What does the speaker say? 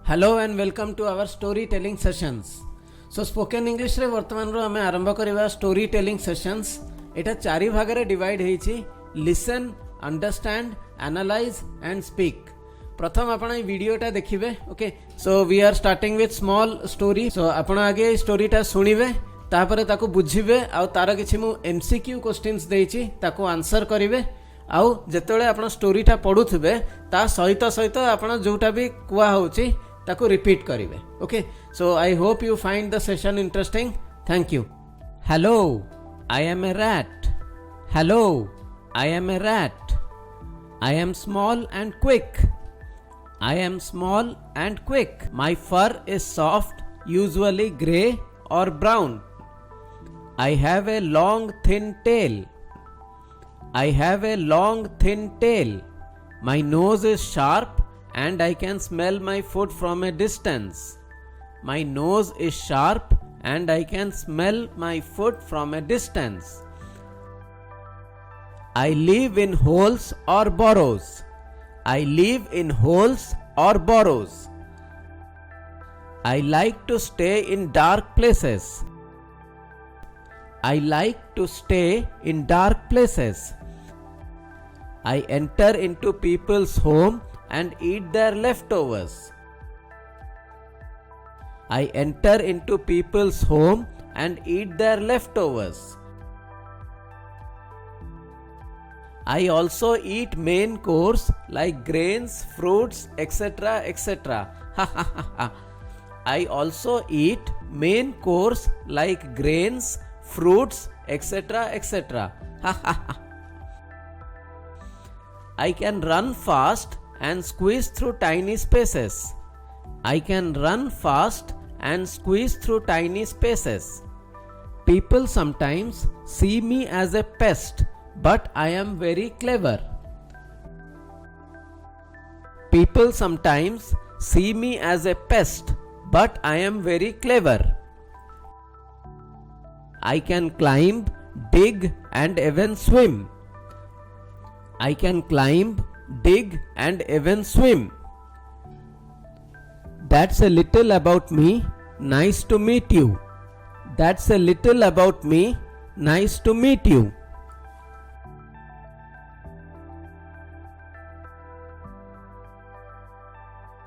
Hello and welcome to our storytelling sessions. So spoken English रे वर्तमान रो हमें आरंभ करिवा storytelling sessions. एटा चारि भाग रे डिवाइड हेछि listen, understand, analyze and speak. प्रथम आपण ए वीडियोटा देखिबे. Okay, so we are starting with small story. So आपण आगे स्टोरीटा सुनिबे, तापरे ताको बुझिबे आ तार किछि मु एमसीक्यू क्वेश्चंस देछि ताको आंसर करिवे. आउ जेतेबेले आपण स्टोरीटा पढुथिबे ता सहित सहित आपण जोटा भी कुआ होछि ताको रिपीट करिवे. Okay, so I hope you find the session interesting. Thank you. Hello, I am a rat. Hello, I am a rat. I am small and quick. I am small and quick. My fur is soft, usually grey or brown. I have a long thin tail. I have a long thin tail. My nose is sharp and I can smell my food from a distance. My nose is sharp and I can smell my food from a distance. I live in holes or burrows. I live in holes or burrows. I like to stay in dark places. I like to stay in dark places. I enter into people's home and eat their leftovers. I enter into people's home and eat their leftovers. I also eat main course like grains, fruits, etc. etc. I also eat main course like grains, fruits, etc. etc. I can run fast and squeeze through tiny spaces. I can run fast and squeeze through tiny spaces. People sometimes see me as a pest, but I am very clever. People sometimes see me as a pest, but I am very clever. I can climb, dig, and even swim. I can climb, dig, and even swim. That's a little about me. Nice to meet you. That's a little about me. Nice to meet you.